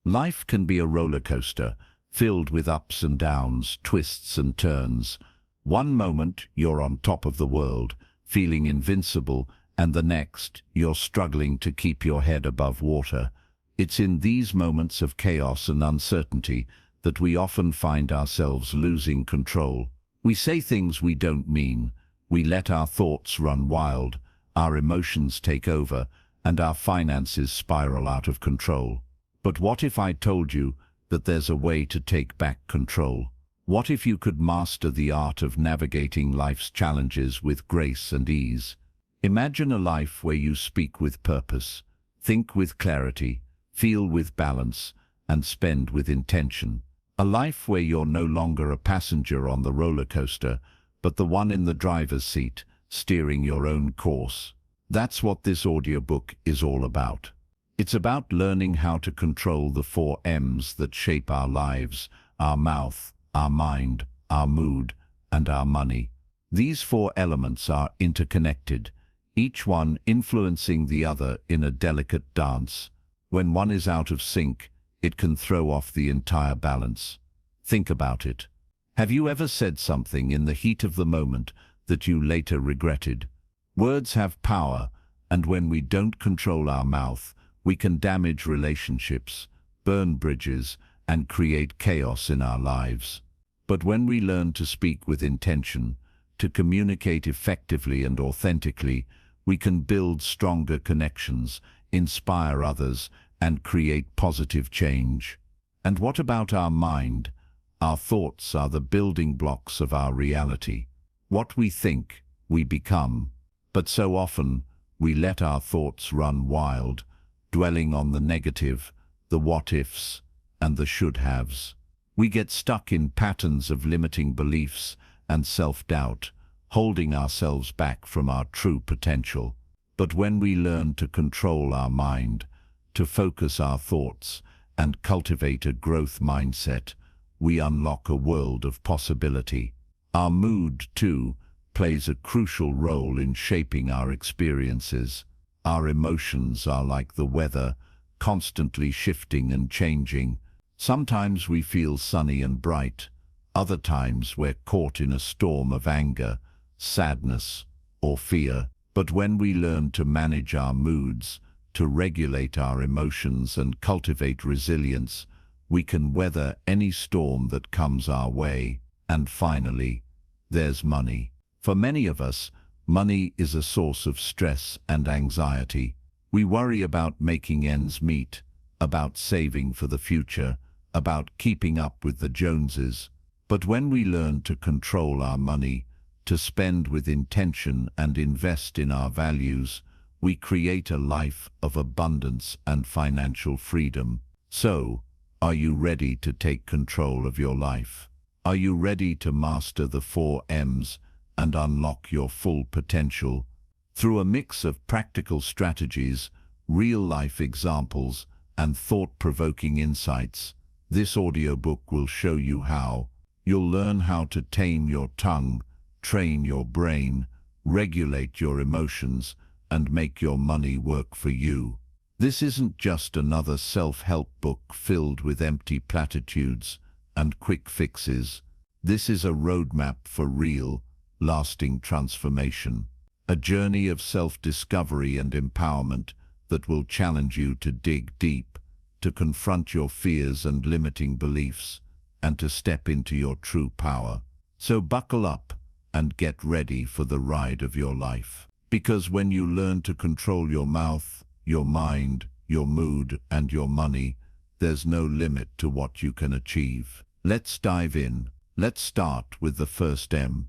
Life can be a roller coaster, filled with ups and downs, twists and turns. One moment you're on top of the world, feeling invincible, and the next you're struggling to keep your head above water. It's in these moments of chaos and uncertainty that we often find ourselves losing control. We say things we don't mean. We let our thoughts run wild, our emotions take over, and our finances spiral out of control. But what if I told you that there's a way to take back control? What if you could master the art of navigating life's challenges with grace and ease? Imagine a life where you speak with purpose, think with clarity, feel with balance, and spend with intention. A life where you're no longer a passenger on the roller coaster, but the one in the driver's seat, steering your own course. That's what this audiobook is all about. It's about learning how to control the 4 M's that shape our lives: our mouth, our mind, our mood, and our money. These 4 elements are interconnected, each one influencing the other in a delicate dance. When one is out of sync, it can throw off the entire balance. Think about it. Have you ever said something in the heat of the moment that you later regretted? Words have power, and when we don't control our mouth, we can damage relationships, burn bridges, and create chaos in our lives. But when we learn to speak with intention, to communicate effectively and authentically, we can build stronger connections, inspire others, and create positive change. And what about our mind? Our thoughts are the building blocks of our reality. What we think, we become. But so often, we let our thoughts run wild, dwelling on the negative, the what-ifs, and the should-haves. We get stuck in patterns of limiting beliefs and self-doubt, holding ourselves back from our true potential. But when we learn to control our mind, to focus our thoughts, and cultivate a growth mindset, we unlock a world of possibility. Our mood, too, plays a crucial role in shaping our experiences. Our emotions are like the weather, constantly shifting and changing. Sometimes we feel sunny and bright. Other times we're caught in a storm of anger, sadness, or fear. But when we learn to manage our moods, to regulate our emotions and cultivate resilience, we can weather any storm that comes our way. And finally, there's money. For many of us, money is a source of stress and anxiety. We worry about making ends meet, about saving for the future, about keeping up with the Joneses. But when we learn to control our money, to spend with intention and invest in our values, we create a life of abundance and financial freedom. So, are you ready to take control of your life? Are you ready to master the 4 M's and unlock your full potential? Through a mix of practical strategies, real-life examples, and thought-provoking insights, this audiobook will show you how. You'll learn how to tame your tongue, train your brain, regulate your emotions, and make your money work for you. This isn't just another self-help book filled with empty platitudes and quick fixes. This is a roadmap for real, lasting transformation. A journey of self-discovery and empowerment that will challenge you to dig deep, to confront your fears and limiting beliefs, and to step into your true power. So buckle up and get ready for the ride of your life. Because when you learn to control your mouth, your mind, your mood, and your money, there's no limit to what you can achieve. Let's dive in. Let's start with the first M.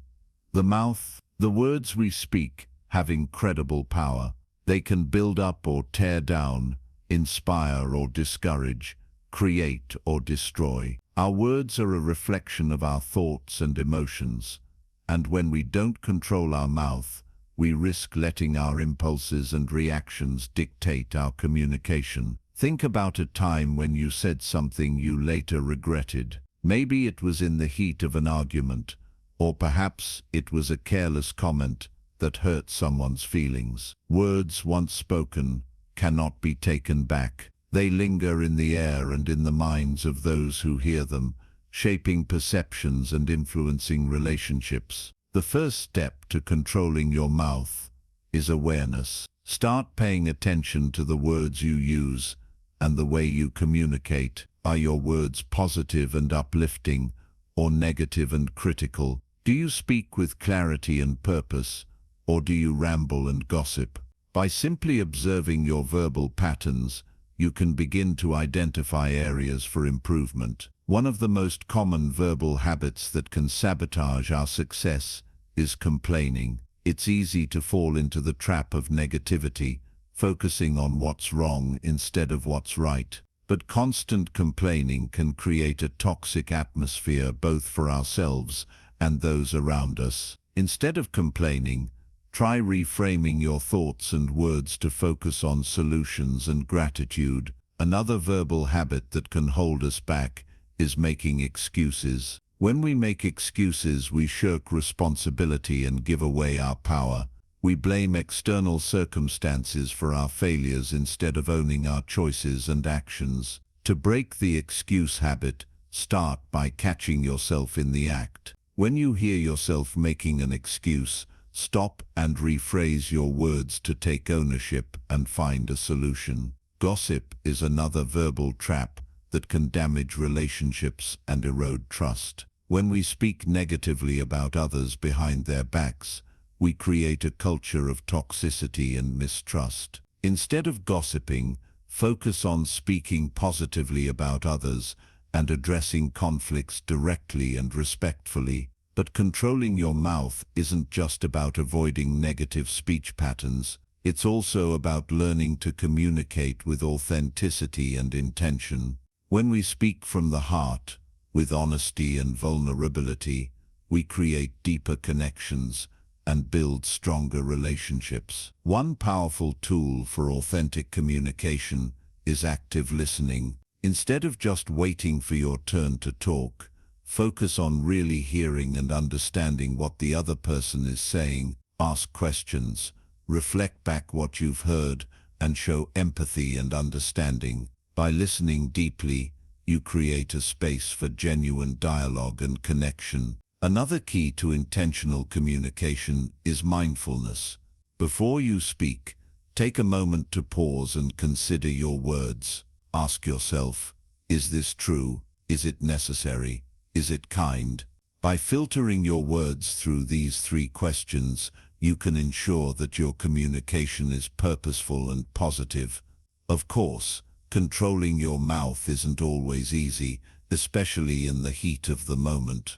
The mouth. The words we speak have incredible power. They can build up or tear down, inspire or discourage, create or destroy. Our words are a reflection of our thoughts and emotions, and when we don't control our mouth, we risk letting our impulses and reactions dictate our communication. Think about a time when you said something you later regretted. Maybe it was in the heat of an argument, or perhaps it was a careless comment that hurt someone's feelings. Words once spoken cannot be taken back. They linger in the air and in the minds of those who hear them, shaping perceptions and influencing relationships. The first step to controlling your mouth is awareness. Start paying attention to the words you use and the way you communicate. Are your words positive and uplifting, or negative and critical? Do you speak with clarity and purpose, or do you ramble and gossip? By simply observing your verbal patterns, you can begin to identify areas for improvement. One of the most common verbal habits that can sabotage our success is complaining. It's easy to fall into the trap of negativity, focusing on what's wrong instead of what's right. But constant complaining can create a toxic atmosphere both for ourselves and those around us. Instead of complaining, try reframing your thoughts and words to focus on solutions and gratitude. Another verbal habit that can hold us back is making excuses. When we make excuses, we shirk responsibility and give away our power. We blame external circumstances for our failures instead of owning our choices and actions. To break the excuse habit, start by catching yourself in the act. When you hear yourself making an excuse, stop and rephrase your words to take ownership and find a solution. Gossip is another verbal trap that can damage relationships and erode trust. When we speak negatively about others behind their backs, we create a culture of toxicity and mistrust. Instead of gossiping, focus on speaking positively about others and addressing conflicts directly and respectfully. But controlling your mouth isn't just about avoiding negative speech patterns. It's also about learning to communicate with authenticity and intention. When we speak from the heart, with honesty and vulnerability, we create deeper connections and build stronger relationships. One powerful tool for authentic communication is active listening. Instead of just waiting for your turn to talk, focus on really hearing and understanding what the other person is saying. Ask questions, reflect back what you've heard, and show empathy and understanding. By listening deeply, you create a space for genuine dialogue and connection. Another key to intentional communication is mindfulness. Before you speak, take a moment to pause and consider your words. Ask yourself, is this true? Is it necessary? Is it kind? By filtering your words through these three questions, you can ensure that your communication is purposeful and positive. Of course, controlling your mouth isn't always easy, especially in the heat of the moment.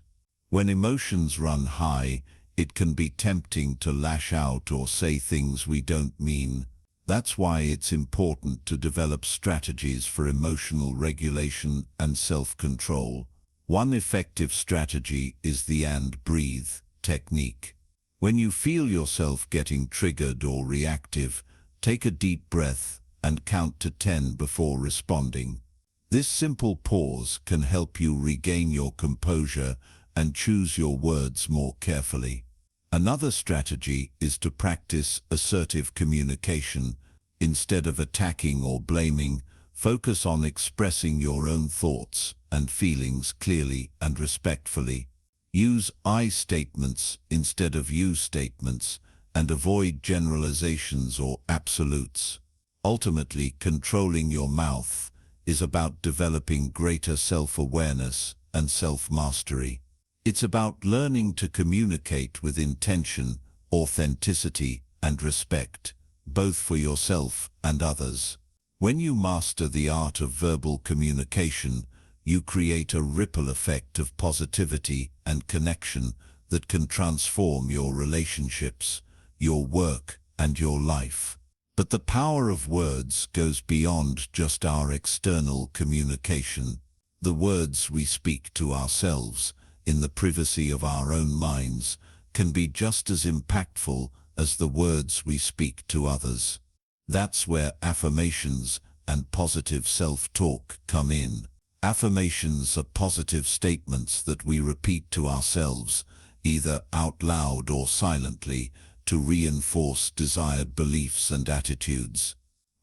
When emotions run high, it can be tempting to lash out or say things we don't mean. That's why it's important to develop strategies for emotional regulation and self-control. One effective strategy is the "and breathe" technique. When you feel yourself getting triggered or reactive, take a deep breath and count to 10 before responding. This simple pause can help you regain your composure and choose your words more carefully. Another strategy is to practice assertive communication. Instead of attacking or blaming, focus on expressing your own thoughts and feelings clearly and respectfully. Use "I" statements instead of "you" statements, and avoid generalizations or absolutes. Ultimately, controlling your mouth is about developing greater self-awareness and self-mastery. It's about learning to communicate with intention, authenticity, and respect, both for yourself and others. When you master the art of verbal communication, you create a ripple effect of positivity and connection that can transform your relationships, your work, and your life. But the power of words goes beyond just our external communication. The words we speak to ourselves, in the privacy of our own minds, can be just as impactful as the words we speak to others. That's where affirmations and positive self-talk come in. Affirmations are positive statements that we repeat to ourselves, either out loud or silently, to reinforce desired beliefs and attitudes.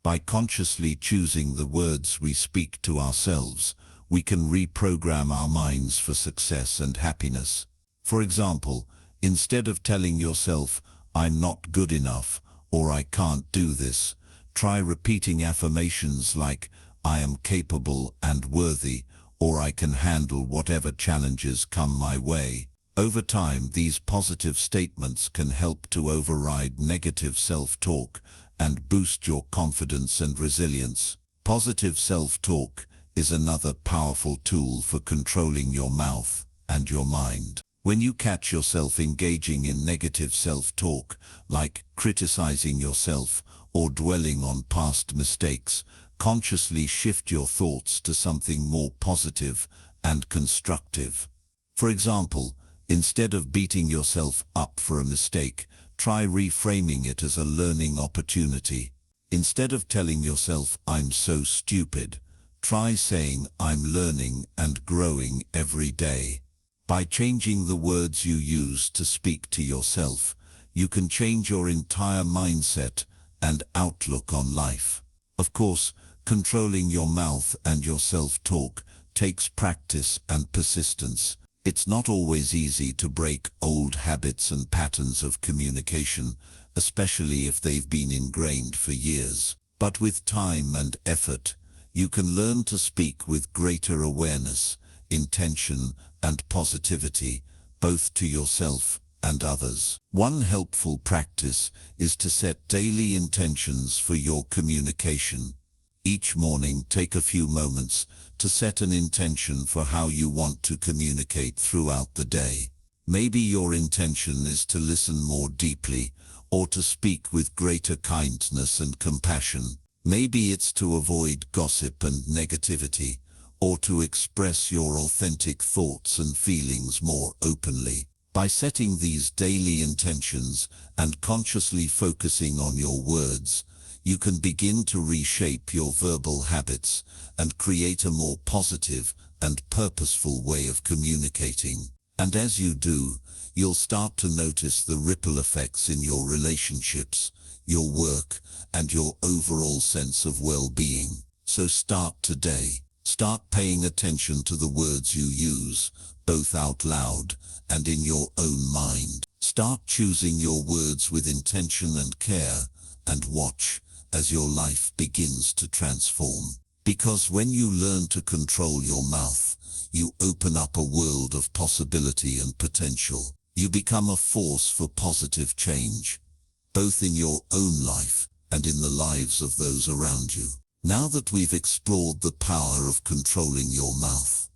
By consciously choosing the words we speak to ourselves, we can reprogram our minds for success and happiness. For example, instead of telling yourself, "I'm not good enough," or "I can't do this," try repeating affirmations like, "I am capable and worthy," or "I can handle whatever challenges come my way." Over time, these positive statements can help to override negative self-talk and boost your confidence and resilience. Positive self-talk is another powerful tool for controlling your mouth and your mind. When you catch yourself engaging in negative self-talk, like criticizing yourself or dwelling on past mistakes, consciously shift your thoughts to something more positive and constructive. For example, instead of beating yourself up for a mistake, try reframing it as a learning opportunity. Instead of telling yourself, "I'm so stupid," try saying, "I'm learning and growing every day." By changing the words you use to speak to yourself, you can change your entire mindset and outlook on life. Of course, controlling your mouth and your self-talk takes practice and persistence. It's not always easy to break old habits and patterns of communication, especially if they've been ingrained for years. But with time and effort, you can learn to speak with greater awareness, intention, and positivity, both to yourself and others. One helpful practice is to set daily intentions for your communication. Each morning, take a few moments to set an intention for how you want to communicate throughout the day. Maybe your intention is to listen more deeply, or to speak with greater kindness and compassion. Maybe it's to avoid gossip and negativity, or to express your authentic thoughts and feelings more openly. By setting these daily intentions and consciously focusing on your words, you can begin to reshape your verbal habits and create a more positive and purposeful way of communicating. And as you do, you'll start to notice the ripple effects in your relationships, your work, and your overall sense of well-being. So start today. Start paying attention to the words you use, both out loud and in your own mind. Start choosing your words with intention and care, and watch as your life begins to transform. Because when you learn to control your mouth, you open up a world of possibility and potential. You become a force for positive change, both in your own life and in the lives of those around you. Now that we've explored the power of controlling your mouth,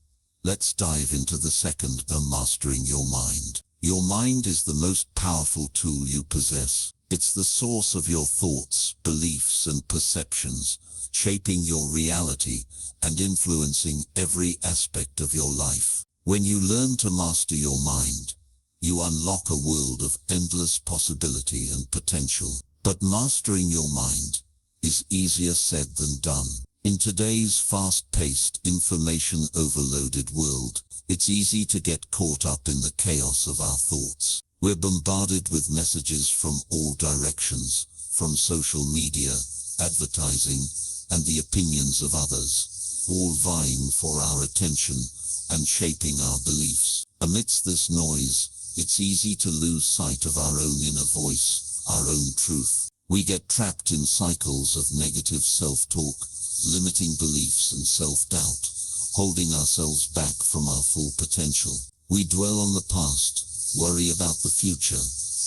let's dive into the second, mastering your mind. Your mind is the most powerful tool you possess. It's the source of your thoughts, beliefs, and perceptions, shaping your reality and influencing every aspect of your life. When you learn to master your mind, you unlock a world of endless possibility and potential. But mastering your mind is easier said than done. In today's fast-paced, information-overloaded world, it's easy to get caught up in the chaos of our thoughts. We're bombarded with messages from all directions, from social media, advertising, and the opinions of others, all vying for our attention and shaping our beliefs. Amidst this noise, it's easy to lose sight of our own inner voice, our own truth. We get trapped in cycles of negative self-talk, limiting beliefs and self-doubt, holding ourselves back from our full potential. We dwell on the past, worry about the future,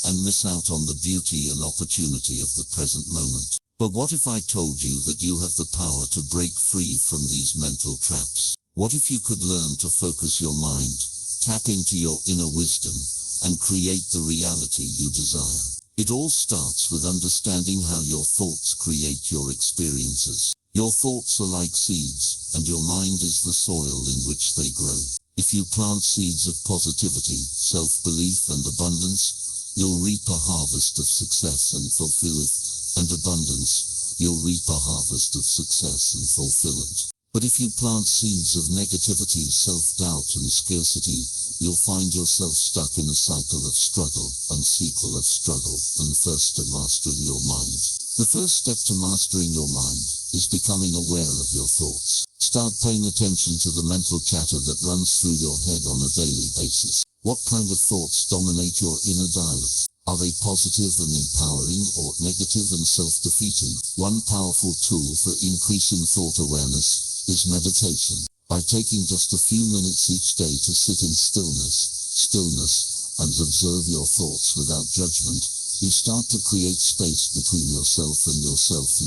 and miss out on the beauty and opportunity of the present moment. But what if I told you that you have the power to break free from these mental traps? What if you could learn to focus your mind, tap into your inner wisdom, and create the reality you desire? It all starts with understanding how your thoughts create your experiences. Your thoughts are like seeds, and your mind is the soil in which they grow. If you plant seeds of positivity, self-belief, and abundance, you'll reap a harvest of success and abundance. You'll reap a harvest of success and fulfillment. But if you plant seeds of negativity, self-doubt, and scarcity, you'll find yourself stuck in a cycle of struggle and sequel of struggle. And first, to mastering your mind. The first step to mastering your mind is becoming aware of your thoughts. Start paying attention to the mental chatter that runs through your head on a daily basis. What kind of thoughts dominate your inner dialogue? Are they positive and empowering or negative and self-defeating? One powerful tool for increasing thought awareness is meditation. By taking just a few minutes each day to sit in stillness, and observe your thoughts without judgment, you start to create space between yourself and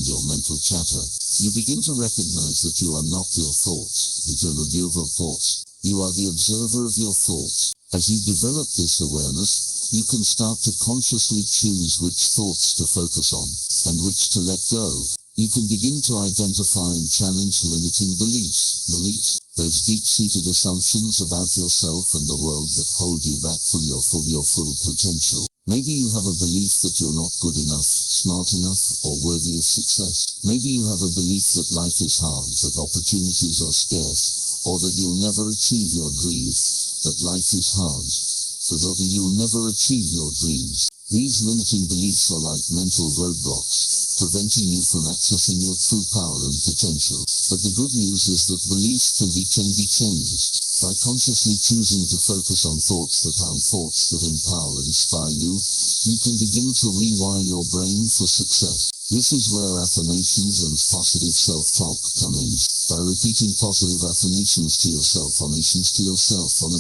your mental chatter. You begin to recognize that you are not your thoughts, you are the observer of your thoughts. As you develop this awareness, you can start to consciously choose which thoughts to focus on and which to let go. You can begin to identify and challenge limiting beliefs, those deep-seated assumptions about yourself and the world that hold you back from your full potential. Maybe you have a belief that you're not good enough, smart enough, or worthy of success. Maybe you have a belief that life is hard, that opportunities are scarce, or that you'll never achieve your dreams, that life is hard, so that you'll never achieve your dreams. These limiting beliefs are like mental roadblocks, preventing you from accessing your true power and potential. But the good news is that beliefs can be changed. By consciously choosing to focus on thoughts that empower and inspire you, you can begin to rewire your brain for success. This is where affirmations and positive self-talk come in. By repeating positive affirmations to yourself on a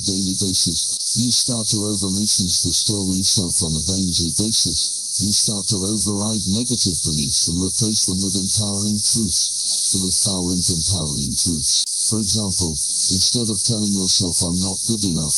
daily basis, you start to restore yourself on a daily basis. You start to override negative beliefs and replace them with empowering truths. For example, instead of telling yourself I'm not good enough,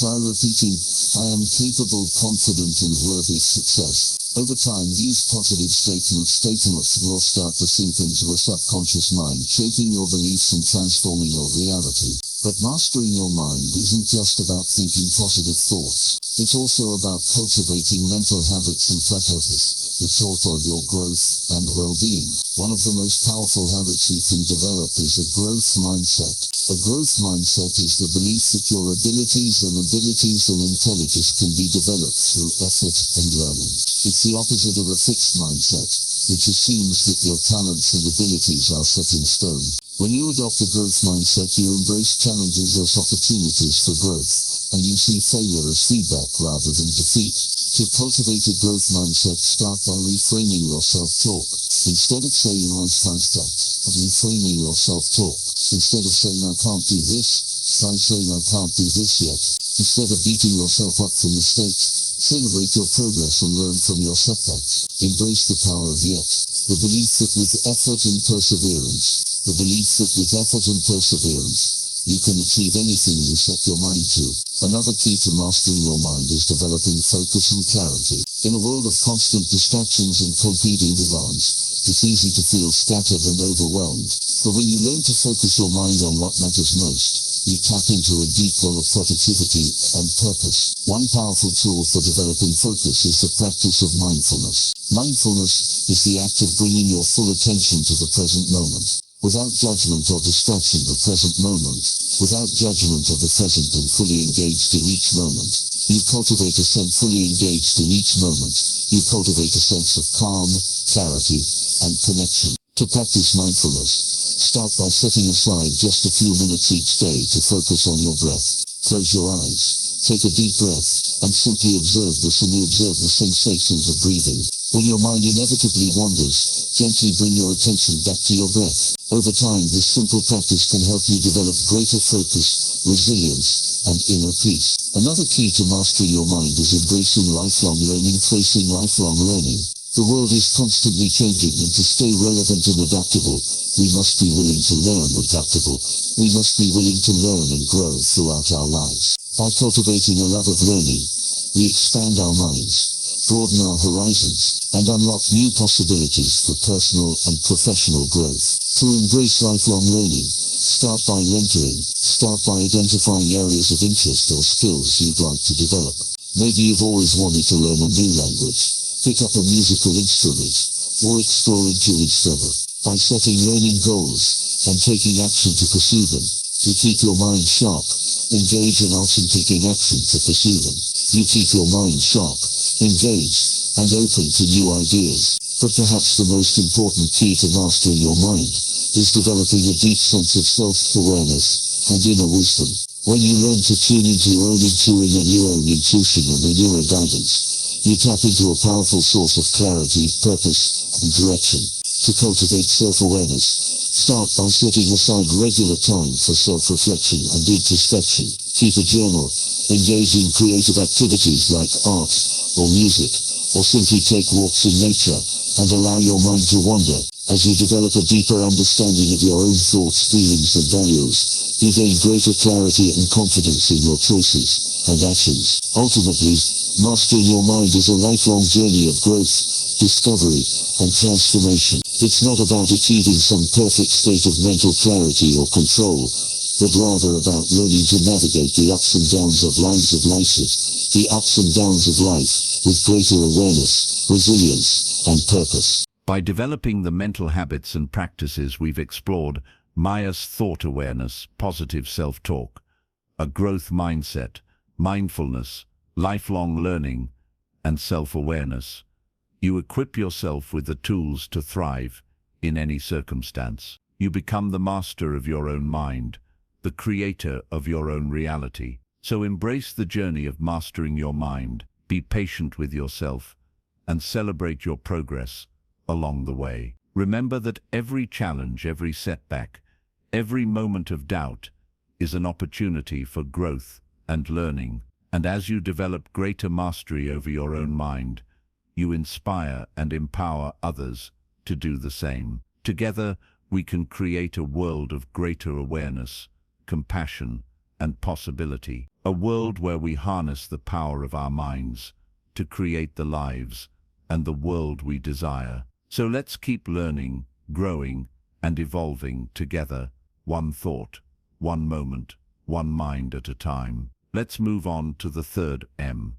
try repeating I am capable, confident and worthy of success. Over time, these positive statements will start to sink into a subconscious mind, shaping your beliefs and transforming your reality. But mastering your mind isn't just about thinking positive thoughts. It's also about cultivating mental habits and practices that support your growth and well-being. One of the most powerful habits you can develop is a growth mindset. A growth mindset is the belief that your abilities and intelligence can be developed through effort and learning. It's the opposite of a fixed mindset, which assumes that your talents and abilities are set in stone. When you adopt a growth mindset, you embrace challenges as opportunities for growth, and you see failure as feedback rather than defeat. To cultivate a growth mindset, start by reframing your self-talk. Instead of saying reframing your self-talk. Instead of saying I can't do this, try saying I can't do this yet. Instead of beating yourself up for mistakes, celebrate your progress and learn from your setbacks. Embrace the power of yet. The belief that with effort and perseverance, you can achieve anything you set your mind to. Another key to mastering your mind is developing focus and clarity. In a world of constant distractions and competing demands, it's easy to feel scattered and overwhelmed. But when you learn to focus your mind on what matters most, you tap into a deep well of productivity and purpose. One powerful tool for developing focus is the practice of mindfulness. Mindfulness is the act of bringing your full attention to the present moment. Without judgment or distraction, the present moment. Without judgment of the present and fully engaged in each moment. You cultivate a sense of calm, clarity, and connection. To practice mindfulness, start by setting aside just a few minutes each day to focus on your breath. Close your eyes, take a deep breath, and simply observe the sensations of breathing. When your mind inevitably wanders, gently bring your attention back to your breath. Over time, this simple practice can help you develop greater focus, resilience, and inner peace. Another key to mastering your mind is embracing lifelong learning. The world is constantly changing, and to stay relevant and adaptable, we must be willing to learn and grow throughout our lives. By cultivating a love of learning, we expand our minds, broaden our horizons, and unlock new possibilities for personal and professional growth. To embrace lifelong learning, start by identifying areas of interest or skills you'd like to develop. Maybe you've always wanted to learn a new language, pick up a musical instrument, or explore into each other. By setting learning goals and taking action to pursue them, you keep your mind sharp, engaged and open to new ideas. But perhaps the most important key to mastering your mind is developing a deep sense of self-awareness and inner wisdom. When you learn to tune into your own intuition and inner guidance, you tap into a powerful source of clarity, purpose, and direction. To cultivate self-awareness, start by setting aside regular time for self-reflection and introspection. Keep a journal, engage in creative activities like art or music, or simply take walks in nature, and allow your mind to wander. As you develop a deeper understanding of your own thoughts, feelings, and values, you gain greater clarity and confidence in your choices and actions. Ultimately, mastering your mind is a lifelong journey of growth, discovery, and transformation. It's not about achieving some perfect state of mental clarity or control, but rather about learning to navigate the ups and downs of life with greater awareness, resilience, and purpose. By developing the mental habits and practices we've explored, Maya's thought awareness, positive self-talk, a growth mindset, mindfulness, lifelong learning, and self-awareness, you equip yourself with the tools to thrive in any circumstance. You become the master of your own mind, the creator of your own reality. So embrace the journey of mastering your mind, be patient with yourself, and celebrate your progress along the way. Remember that every challenge, every setback, every moment of doubt is an opportunity for growth and learning. And as you develop greater mastery over your own mind, you inspire and empower others to do the same. Together, we can create a world of greater awareness, compassion, and possibility. A world where we harness the power of our minds to create the lives and the world we desire. So let's keep learning, growing, and evolving together, one thought, one moment, one mind at a time. Let's move on to the third M,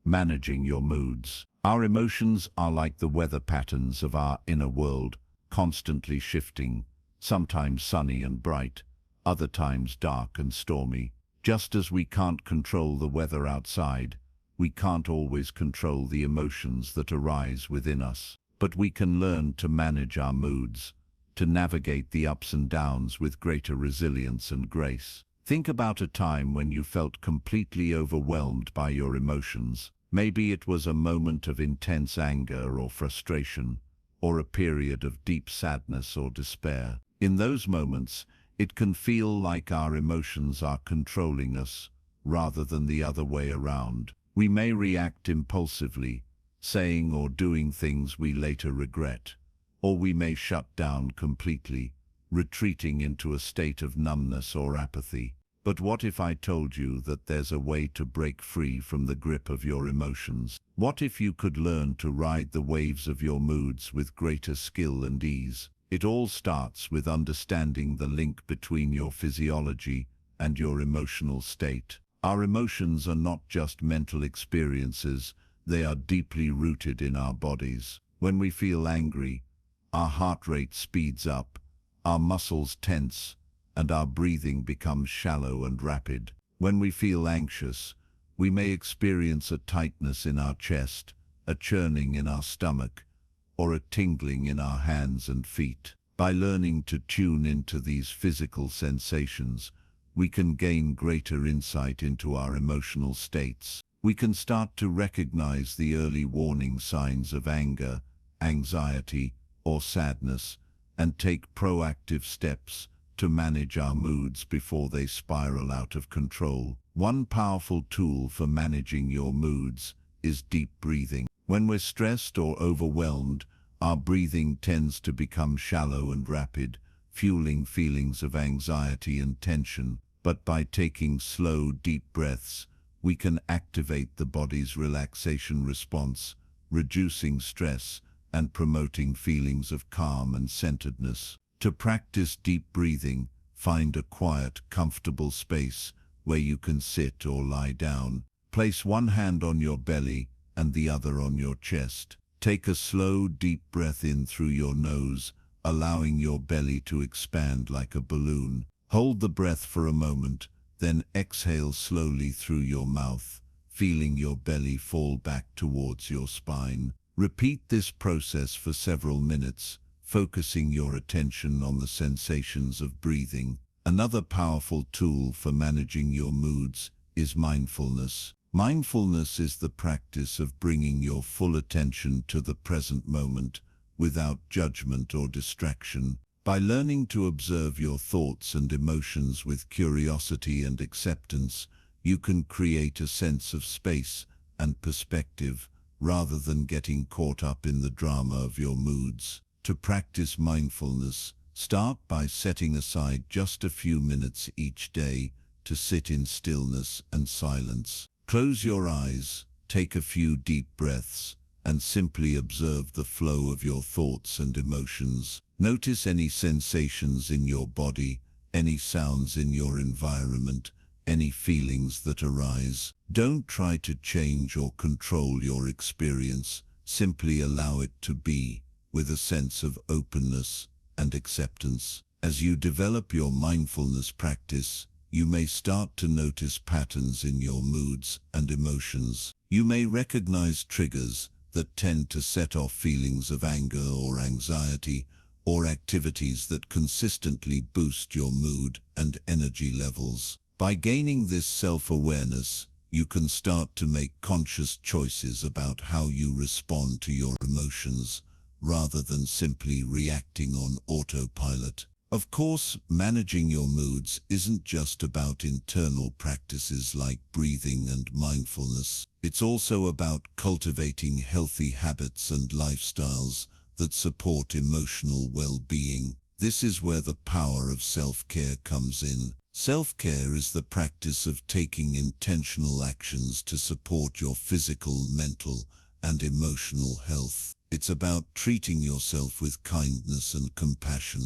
managing your moods. Our emotions are like the weather patterns of our inner world, constantly shifting, sometimes sunny and bright, other times dark and stormy. Just as we can't control the weather outside, we can't always control the emotions that arise within us. But we can learn to manage our moods, to navigate the ups and downs with greater resilience and grace. Think about a time when you felt completely overwhelmed by your emotions. Maybe it was a moment of intense anger or frustration, or a period of deep sadness or despair. In those moments, it can feel like our emotions are controlling us, rather than the other way around. We may react impulsively, saying or doing things we later regret, or we may shut down completely, retreating into a state of numbness or apathy. But what if I told you that there's a way to break free from the grip of your emotions? What if you could learn to ride the waves of your moods with greater skill and ease? It all starts with understanding the link between your physiology and your emotional state. Our emotions are not just mental experiences, they are deeply rooted in our bodies. When we feel angry, our heart rate speeds up, our muscles tense, and our breathing becomes shallow and rapid. When we feel anxious, we may experience a tightness in our chest, a churning in our stomach, or a tingling in our hands and feet. By learning to tune into these physical sensations, we can gain greater insight into our emotional states. We can start to recognize the early warning signs of anger, anxiety, or sadness, and take proactive steps to manage our moods before they spiral out of control. One powerful tool for managing your moods is deep breathing. When we're stressed or overwhelmed, our breathing tends to become shallow and rapid, fueling feelings of anxiety and tension. But by taking slow, deep breaths, we can activate the body's relaxation response, reducing stress and promoting feelings of calm and centeredness. To practice deep breathing, find a quiet, comfortable space where you can sit or lie down. Place one hand on your belly and the other on your chest. Take a slow, deep breath in through your nose, allowing your belly to expand like a balloon. Hold the breath for a moment, then exhale slowly through your mouth, feeling your belly fall back towards your spine. Repeat this process for several minutes, focusing your attention on the sensations of breathing. Another powerful tool for managing your moods is mindfulness. Mindfulness is the practice of bringing your full attention to the present moment without judgment or distraction. By learning to observe your thoughts and emotions with curiosity and acceptance, you can create a sense of space and perspective rather than getting caught up in the drama of your moods. To practice mindfulness, start by setting aside just a few minutes each day to sit in stillness and silence. Close your eyes, take a few deep breaths, and simply observe the flow of your thoughts and emotions. Notice any sensations in your body, any sounds in your environment, any feelings that arise. Don't try to change or control your experience. Simply allow it to be, with a sense of openness and acceptance. As you develop your mindfulness practice, you may start to notice patterns in your moods and emotions. You may recognize triggers that tend to set off feelings of anger or anxiety, or activities that consistently boost your mood and energy levels. By gaining this self-awareness, you can start to make conscious choices about how you respond to your emotions, rather than simply reacting on autopilot. Of course, managing your moods isn't just about internal practices like breathing and mindfulness. It's also about cultivating healthy habits and lifestyles that support emotional well-being. This is where the power of self-care comes in. Self-care is the practice of taking intentional actions to support your physical, mental, and emotional health. It's about treating yourself with kindness and compassion,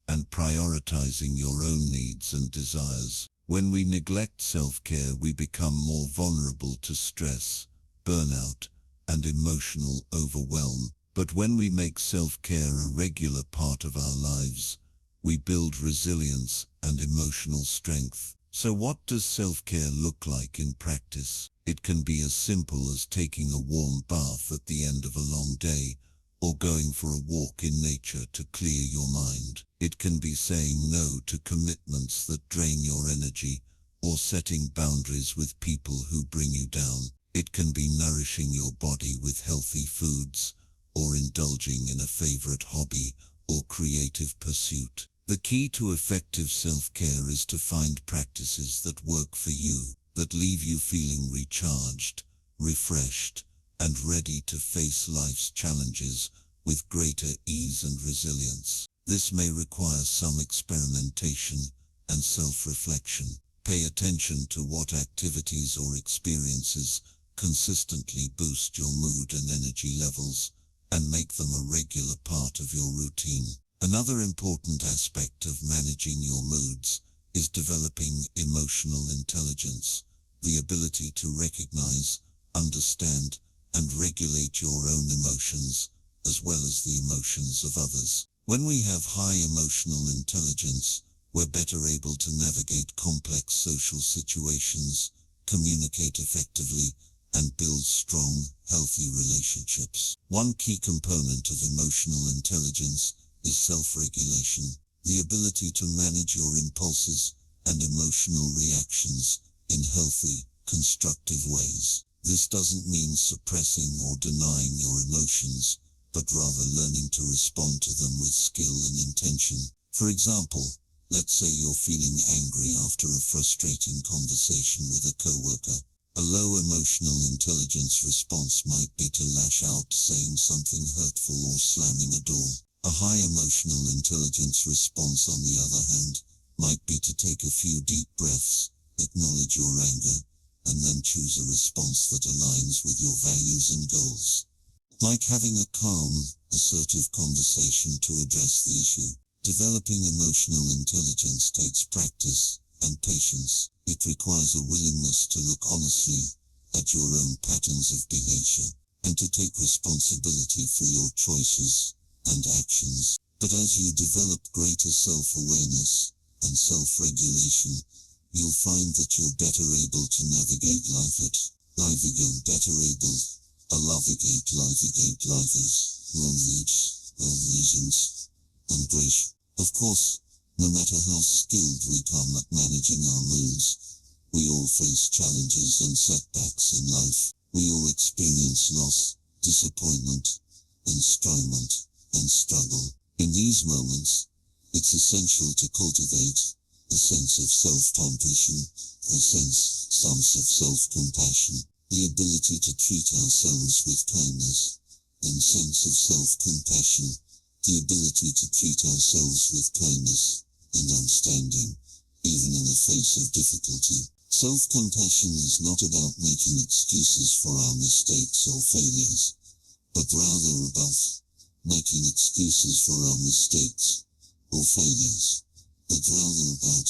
and prioritizing your own needs and desires. When we neglect self-care, we become more vulnerable to stress, burnout, and emotional overwhelm. But when we make self-care a regular part of our lives, we build resilience and emotional strength. So what does self-care look like in practice? It can be as simple as taking a warm bath at the end of a long day, or going for a walk in nature to clear your mind. It can be saying no to commitments that drain your energy, or setting boundaries with people who bring you down. It can be nourishing your body with healthy foods, or indulging in a favorite hobby or creative pursuit. The key to effective self-care is to find practices that work for you, that leave you feeling recharged, refreshed, and ready to face life's challenges with greater ease and resilience. This may require some experimentation and self-reflection. Pay attention to what activities or experiences consistently boost your mood and energy levels, and make them a regular part of your routine. Another important aspect of managing your moods is developing emotional intelligence, the ability to recognize, understand, and regulate your own emotions, as well as the emotions of others. When we have high emotional intelligence, we're better able to navigate complex social situations, communicate effectively, and build strong, healthy relationships. One key component of emotional intelligence is self-regulation, the ability to manage your impulses and emotional reactions in healthy, constructive ways. This doesn't mean suppressing or denying your emotions, but rather learning to respond to them with skill and intention. For example, let's say you're feeling angry after a frustrating conversation with a coworker. A low emotional intelligence response might be to lash out, saying something hurtful or slamming a door. A high emotional intelligence response, on the other hand, might be to take a few deep breaths, acknowledge your anger, and then choose a response that aligns with your values and goals. Like having a calm, assertive conversation to address the issue. Developing emotional intelligence takes practice and patience. It requires a willingness to look honestly at your own patterns of behavior and to take responsibility for your choices and actions. But as you develop greater self-awareness and self-regulation, you'll find that you're better able to navigate life again, better able Navigate life's reasons, and grace. Of course, no matter how skilled we become at managing our moods, we all face challenges and setbacks in life. We all experience loss, disappointment, estrangement, and struggle. In these moments, it's essential to cultivate a sense of self-compassion, the ability to treat ourselves with kindness, and sense of self-compassion, the ability to treat ourselves with kindness and understanding, even in the face of difficulty. Self-compassion is not about making excuses for our mistakes or failures, but rather about making excuses for our mistakes or failures, but rather about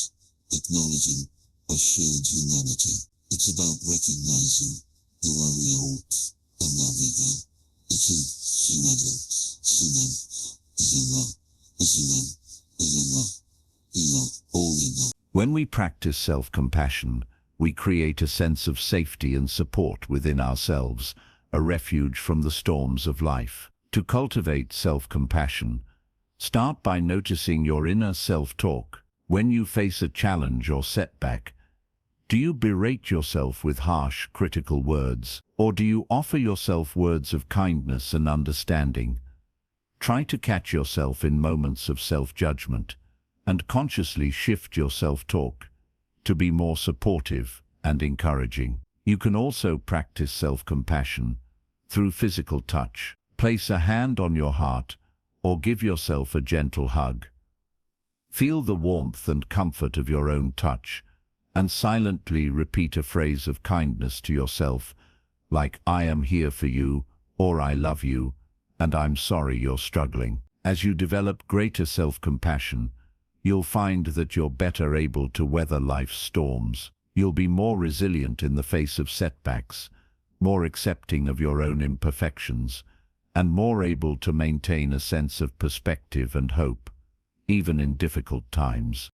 acknowledging our shared humanity. It's about recognizing who we are and navigating When we practice self-compassion, we create a sense of safety and support within ourselves, a refuge from the storms of life. To cultivate self-compassion, start by noticing your inner self-talk. When you face a challenge or setback, do you berate yourself with harsh, critical words, or do you offer yourself words of kindness and understanding? Try to catch yourself in moments of self-judgment and consciously shift your self-talk to be more supportive and encouraging. You can also practice self-compassion through physical touch. Place a hand on your heart or give yourself a gentle hug. Feel the warmth and comfort of your own touch and silently repeat a phrase of kindness to yourself, like "I am here for you," or "I love you," and "I'm sorry you're struggling." As you develop greater self-compassion, you'll find that you're better able to weather life's storms. You'll be more resilient in the face of setbacks, more accepting of your own imperfections, and more able to maintain a sense of perspective and hope, even in difficult times.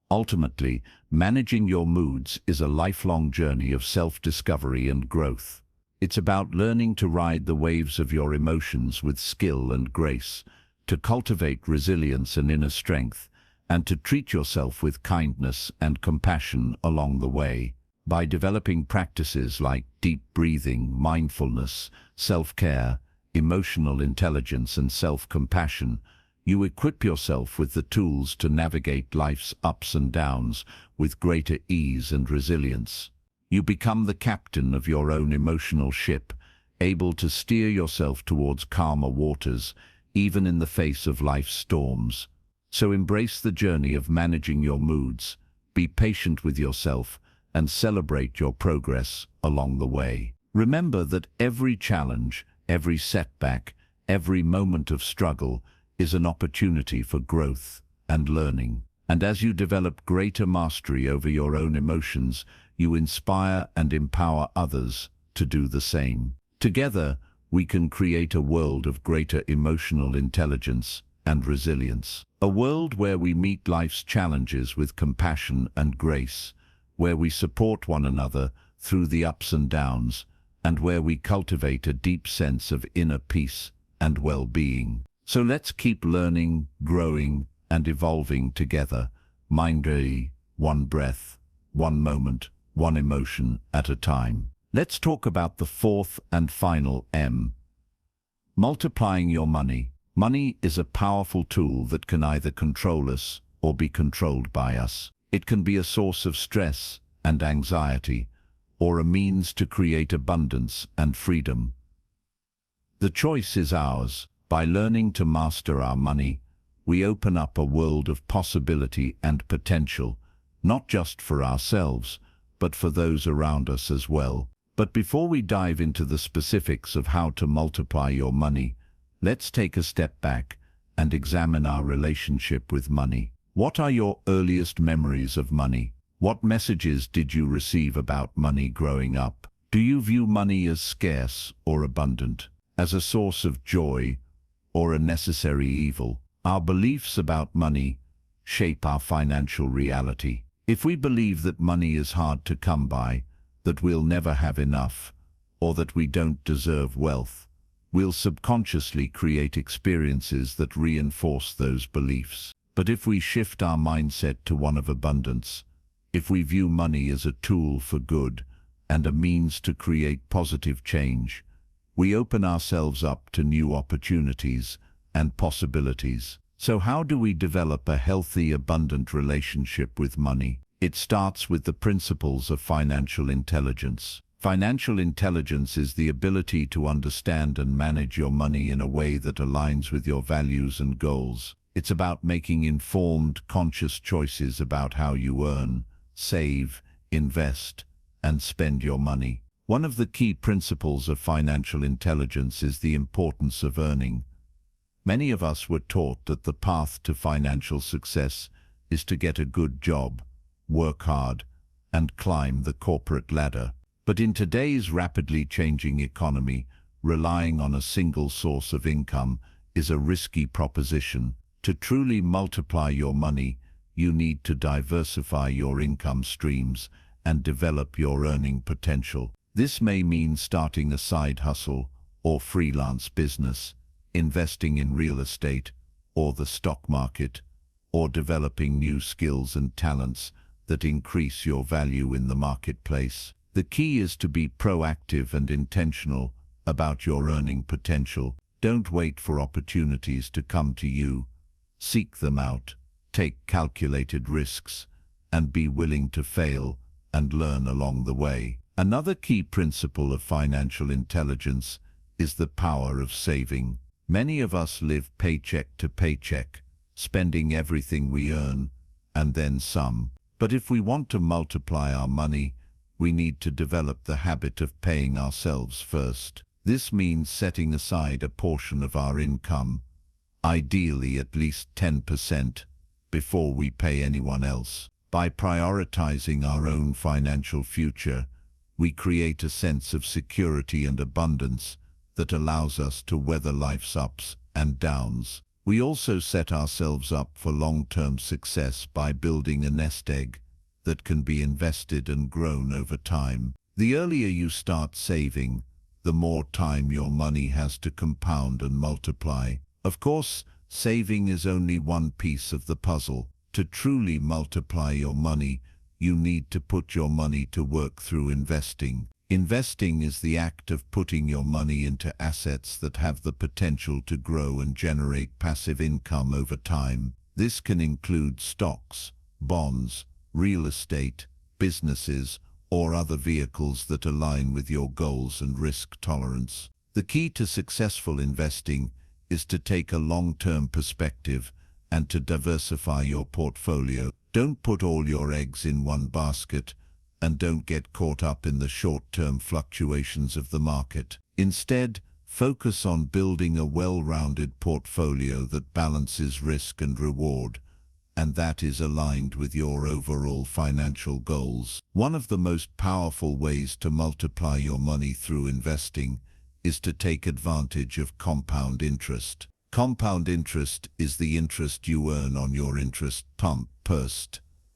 Ultimately, managing your moods is a lifelong journey of self-discovery and growth. It's about learning to ride the waves of your emotions with skill and grace, to cultivate resilience and inner strength, and to treat yourself with kindness and compassion along the way. By developing practices like deep breathing, mindfulness, self-care, emotional intelligence, and self-compassion, you equip yourself with the tools to navigate life's ups and downs with greater ease and resilience. You become the captain of your own emotional ship, able to steer yourself towards calmer waters, even in the face of life's storms. So embrace the journey of managing your moods, be patient with yourself, and celebrate your progress along the way. Remember that every challenge, every setback, every moment of struggle is an opportunity for growth and learning. And as you develop greater mastery over your own emotions, you inspire and empower others to do the same. Together, we can create a world of greater emotional intelligence and resilience. A world where we meet life's challenges with compassion and grace, where we support one another through the ups and downs, and where we cultivate a deep sense of inner peace and well-being. So let's keep learning, growing, and evolving together, mindfully, one breath, one moment, one emotion at a time. Let's talk about the fourth and final M. Multiplying your money. Money is a powerful tool that can either control us or be controlled by us. It can be a source of stress and anxiety, or a means to create abundance and freedom. The choice is ours. By learning to master our money, we open up a world of possibility and potential, not just for ourselves, but for those around us as well. But before we dive into the specifics of how to multiply your money, let's take a step back and examine our relationship with money. What are your earliest memories of money? What messages did you receive about money growing up? Do you view money as scarce or abundant, as a source of joy or a necessary evil? Our beliefs about money shape our financial reality. If we believe that money is hard to come by, that we'll never have enough, or that we don't deserve wealth, we'll subconsciously create experiences that reinforce those beliefs. But if we shift our mindset to one of abundance, if we view money as a tool for good and a means to create positive change, we open ourselves up to new opportunities and possibilities. So how do we develop a healthy, abundant relationship with money? It starts with the principles of financial intelligence. Financial intelligence is the ability to understand and manage your money in a way that aligns with your values and goals. It's about making informed, conscious choices about how you earn, save, invest, and spend your money. One of the key principles of financial intelligence is the importance of earning. Many of us were taught that the path to financial success is to get a good job, work hard, and climb the corporate ladder. But in today's rapidly changing economy, relying on a single source of income is a risky proposition. To truly multiply your money, you need to diversify your income streams and develop your earning potential. This may mean starting a side hustle or freelance business, investing in real estate or the stock market, or developing new skills and talents that increase your value in the marketplace. The key is to be proactive and intentional about your earning potential. Don't wait for opportunities to come to you. Seek them out, take calculated risks, and be willing to fail and learn along the way. Another key principle of financial intelligence is the power of saving. Many of us live paycheck to paycheck, spending everything we earn and then some. But if we want to multiply our money, we need to develop the habit of paying ourselves first. This means setting aside a portion of our income, ideally at least 10%, before we pay anyone else. By prioritizing our own financial future, we create a sense of security and abundance that allows us to weather life's ups and downs. We also set ourselves up for long-term success by building a nest egg that can be invested and grown over time. The earlier you start saving, the more time your money has to compound and multiply. Of course, saving is only one piece of the puzzle. To truly multiply your money, you need to put your money to work through investing. Investing is the act of putting your money into assets that have the potential to grow and generate passive income over time. This can include stocks, bonds, real estate, businesses, or other vehicles that align with your goals and risk tolerance. The key to successful investing is to take a long-term perspective and to diversify your portfolio. Don't put all your eggs in one basket, and don't get caught up in the short-term fluctuations of the market. Instead, focus on building a well-rounded portfolio that balances risk and reward, and that is aligned with your overall financial goals. One of the most powerful ways to multiply your money through investing is to take advantage of compound interest. Compound interest is the interest you earn on your interest purse.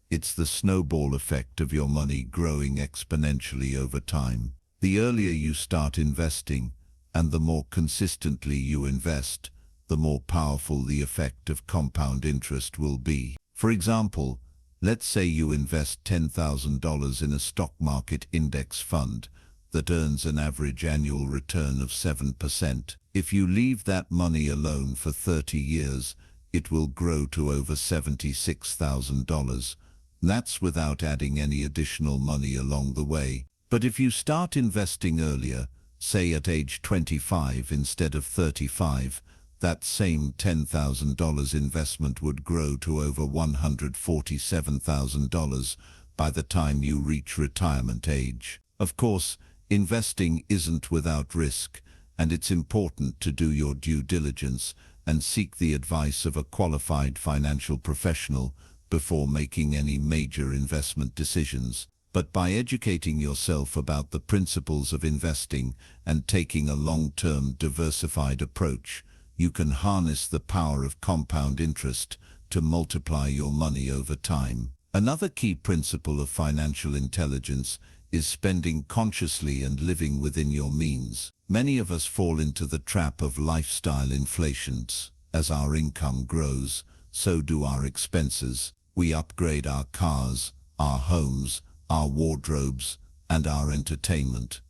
It's the snowball effect of your money growing exponentially over time. The earlier you start investing, and the more consistently you invest, the more powerful the effect of compound interest will be. For example, let's say you invest $10,000 in a stock market index fund that earns an average annual return of 7%. If you leave that money alone for 30 years, it will grow to over $76,000. That's without adding any additional money along the way. But if you start investing earlier, say at age 25 instead of 35, that same $10,000 investment would grow to over $147,000 by the time you reach retirement age. Of course, investing isn't without risk, and it's important to do your due diligence and seek the advice of a qualified financial professional before making any major investment decisions. But by educating yourself about the principles of investing and taking a long-term diversified approach, you can harness the power of compound interest to multiply your money over time. Another key principle of financial intelligence is spending consciously and living within your means. Many of us fall into the trap of lifestyle inflations. As our income grows, so do our expenses. We upgrade our cars, our homes, our wardrobes, and our entertainment,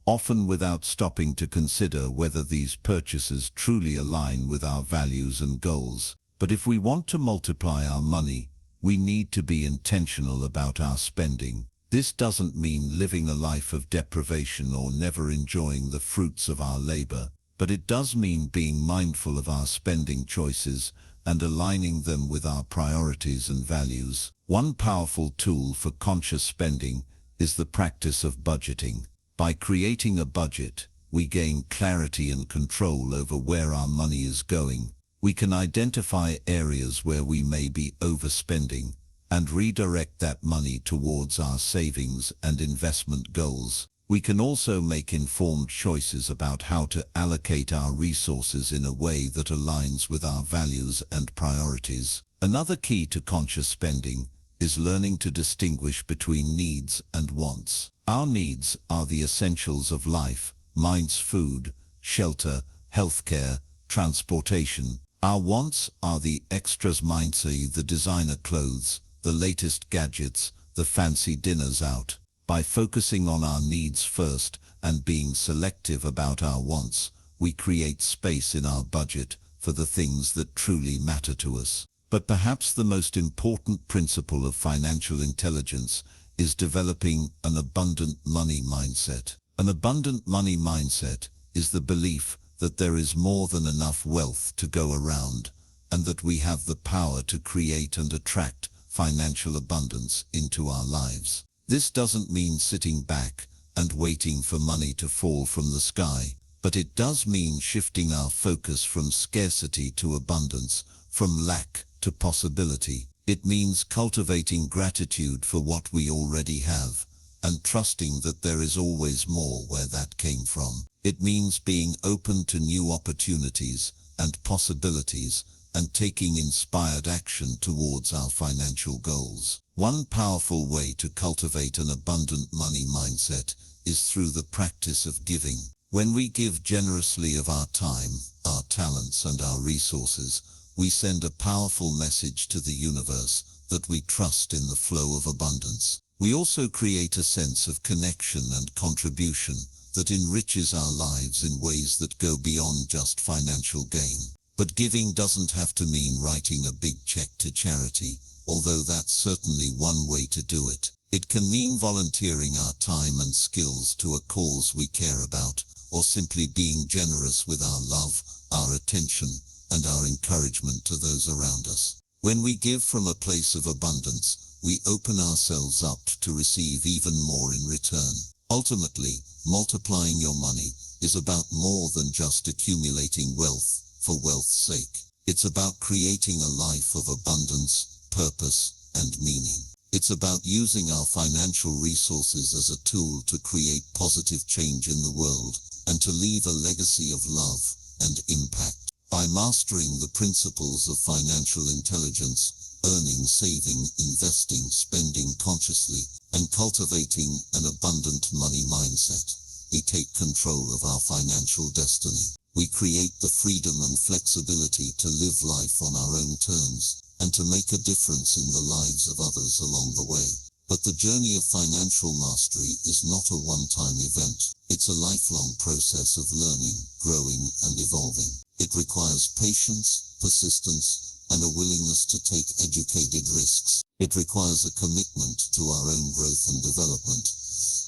often without stopping to consider whether these purchases truly align with our values and goals. But if we want to multiply our money, we need to be intentional about our spending. This doesn't mean living a life of deprivation or never enjoying the fruits of our labor, but it does mean being mindful of our spending choices and aligning them with our priorities and values. One powerful tool for conscious spending is the practice of budgeting. By creating a budget, we gain clarity and control over where our money is going. We can identify areas where we may be overspending and redirect that money towards our savings and investment goals. We can also make informed choices about how to allocate our resources in a way that aligns with our values and priorities. Another key to conscious spending is learning to distinguish between needs and wants. Our needs are the essentials of life: minds, food, shelter, healthcare, transportation. Our wants are the extras, minds, the designer clothes, the latest gadgets, the fancy dinners out. By focusing on our needs first and being selective about our wants, we create space in our budget for the things that truly matter to us. But perhaps the most important principle of financial intelligence is developing an abundant money mindset. An abundant money mindset is the belief that there is more than enough wealth to go around, and that we have the power to create and attract financial abundance into our lives. This doesn't mean sitting back and waiting for money to fall from the sky, but it does mean shifting our focus from scarcity to abundance, from lack to possibility. It means cultivating gratitude for what we already have and trusting that there is always more where that came from. It means being open to new opportunities and possibilities and taking inspired action towards our financial goals. One powerful way to cultivate an abundant money mindset is through the practice of giving. When we give generously of our time, our talents, and our resources, we send a powerful message to the universe that we trust in the flow of abundance. We also create a sense of connection and contribution that enriches our lives in ways that go beyond just financial gain. But giving doesn't have to mean writing a big check to charity, although that's certainly one way to do it. It can mean volunteering our time and skills to a cause we care about, or simply being generous with our love, our attention, and our encouragement to those around us. When we give from a place of abundance, we open ourselves up to receive even more in return. Ultimately, multiplying your money is about more than just accumulating wealth for wealth's sake. It's about creating a life of abundance, purpose, and meaning. It's about using our financial resources as a tool to create positive change in the world and to leave a legacy of love and impact. By mastering the principles of financial intelligence, earning, saving, investing, spending consciously, and cultivating an abundant money mindset, we take control of our financial destiny. We create the freedom and flexibility to live life on our own terms and to make a difference in the lives of others along the way. But the journey of financial mastery is not a one-time event. It's a lifelong process of learning, growing, and evolving. It requires patience, persistence, and a willingness to take educated risks. It requires a commitment to our own growth and development,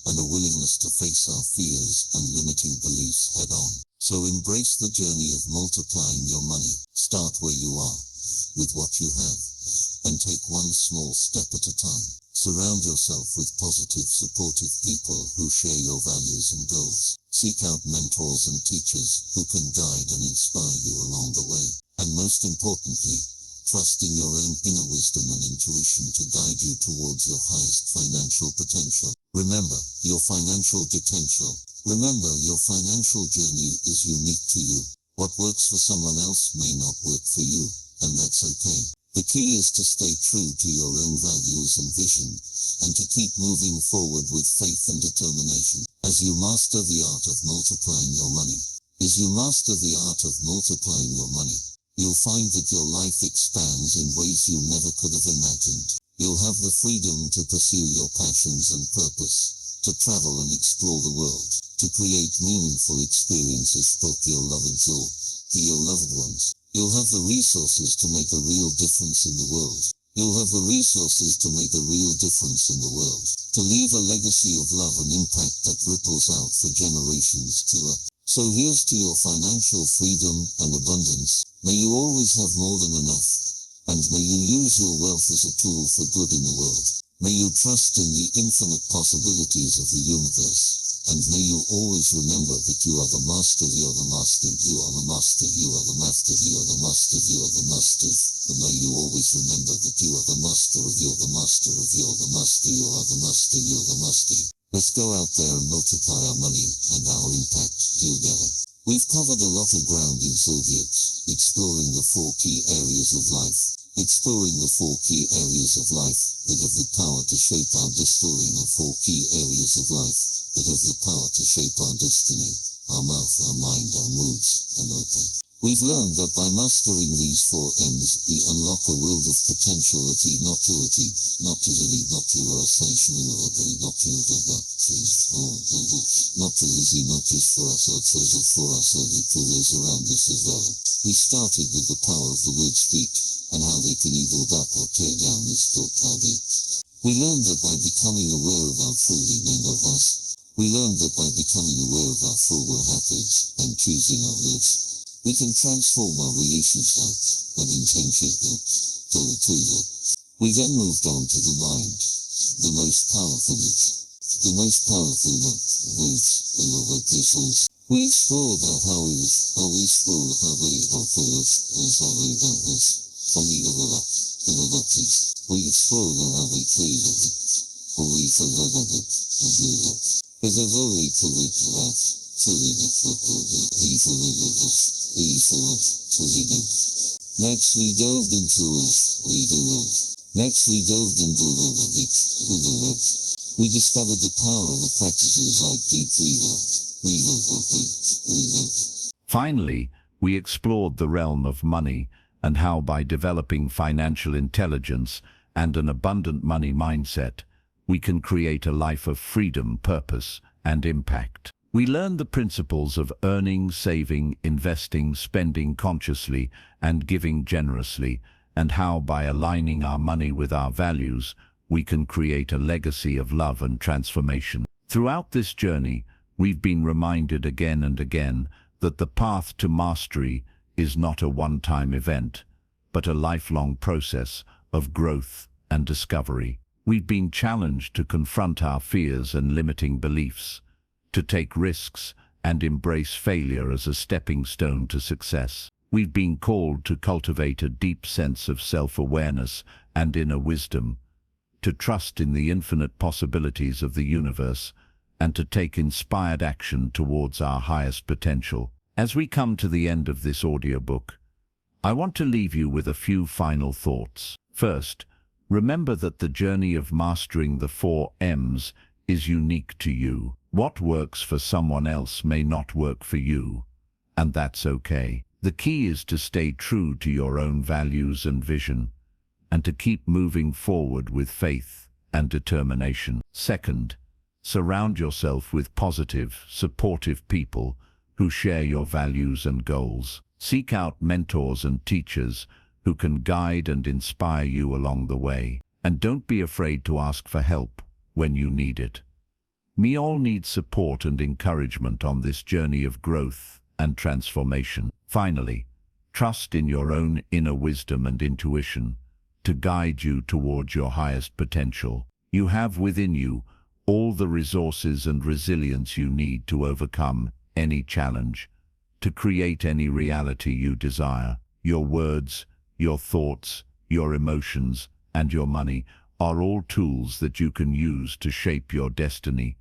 and a willingness to face our fears and limiting beliefs head-on. So embrace the journey of multiplying your money. Start where you are, with what you have, and take one small step at a time. Surround yourself with positive, supportive people who share your values and goals. Seek out mentors and teachers who can guide and inspire you along the way. And most importantly, trust in your own inner wisdom and intuition to guide you towards your highest financial potential. Remember, your financial journey is unique to you. What works for someone else may not work for you, and that's okay. The key is to stay true to your own values and vision, and to keep moving forward with faith and determination. As you master the art of multiplying your money, you'll find that your life expands in ways you never could have imagined. You'll have the freedom to pursue your passions and purpose, to travel and explore the world, to create meaningful experiences for your loved ones. You'll have the resources to make a real difference in the world. To leave a legacy of love and impact that ripples out for generations to come. So here's to your financial freedom and abundance. May you always have more than enough, and may you use your wealth as a tool for good in the world. May you trust in the infinite possibilities of the universe. And may you always remember that you are the master, you are the master, you are the master, you are the master, you are the master, you are the master. And may you always remember that you are the master of you're the master of you're the master, you are the master, you're the master. Let's go out there and multiply our money and our impact together. We've covered a lot of ground in Audiobooks, exploring the four key areas of life that have the power to shape our destiny, our mouth, our mind, our moods, and our pain. We've learned that by mastering these four M's, we unlock a world of potentiality, not to just for ourselves, for those around us as well. We started with the power of the word speak, and how they can either build up or tear down this thought pattern. We learned that by becoming aware of our full will habits and choosing our lives, we can transform our relationships and intentions to the truth. We then moved on to the mind, the most powerful of vessels. We explored how we Next we delved into We discovered the power of the practices like deep breathing. Finally, we explored the realm of money and how by developing financial intelligence and an abundant money mindset, we can create a life of freedom, purpose, and impact. We learned the principles of earning, saving, investing, spending consciously, and giving generously, and how by aligning our money with our values, we can create a legacy of love and transformation. Throughout this journey, we've been reminded again and again that the path to mastery is not a one-time event, but a lifelong process of growth and discovery. We've been challenged to confront our fears and limiting beliefs, to take risks and embrace failure as a stepping stone to success. We've been called to cultivate a deep sense of self-awareness and inner wisdom, to trust in the infinite possibilities of the universe, and to take inspired action towards our highest potential. As we come to the end of this audiobook, I want to leave you with a few final thoughts. First, remember that the journey of mastering the 4 M's is unique to you. What works for someone else may not work for you, and that's okay. The key is to stay true to your own values and vision, and to keep moving forward with faith and determination. Second, surround yourself with positive, supportive people who share your values and goals. Seek out mentors and teachers who can guide and inspire you along the way. And don't be afraid to ask for help when you need it. We all need support and encouragement on this journey of growth and transformation. Finally, trust in your own inner wisdom and intuition to guide you towards your highest potential. You have within you all the resources and resilience you need to overcome any challenge, to create any reality you desire. Your words, your thoughts, your emotions, and your money are all tools that you can use to shape your destiny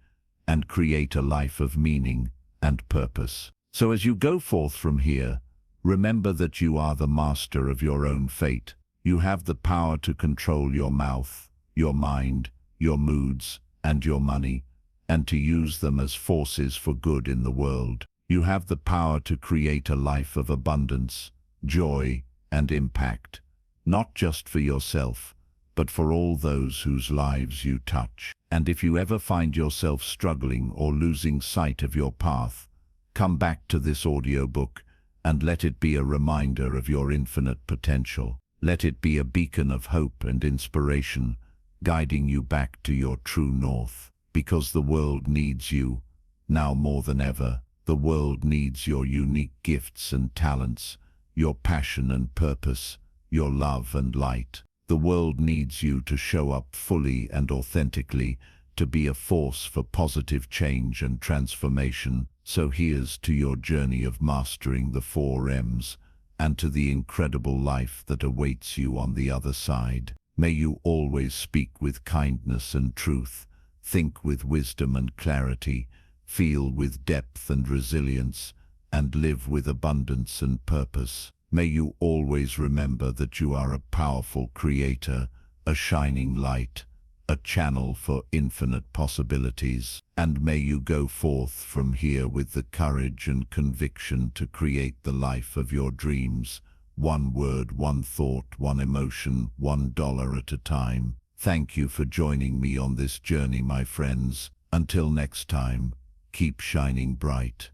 and create a life of meaning and purpose. So as you go forth from here, remember that you are the master of your own fate. You have the power to control your mouth, your mind, your moods, and your money, and to use them as forces for good in the world. You have the power to create a life of abundance, joy, and impact, not just for yourself, but for all those whose lives you touch. And if you ever find yourself struggling or losing sight of your path, come back to this audiobook and let it be a reminder of your infinite potential. Let it be a beacon of hope and inspiration, guiding you back to your true north. Because the world needs you, now more than ever. The world needs your unique gifts and talents, your passion and purpose, your love and light. The world needs you to show up fully and authentically, to be a force for positive change and transformation. So here's to your journey of mastering the 4 M's, and to the incredible life that awaits you on the other side. May you always speak with kindness and truth, think with wisdom and clarity, feel with depth and resilience, and live with abundance and purpose. May you always remember that you are a powerful creator, a shining light, a channel for infinite possibilities. And may you go forth from here with the courage and conviction to create the life of your dreams, one word, one thought, one emotion, $1 at a time. Thank you for joining me on this journey, my friends. Until next time, keep shining bright.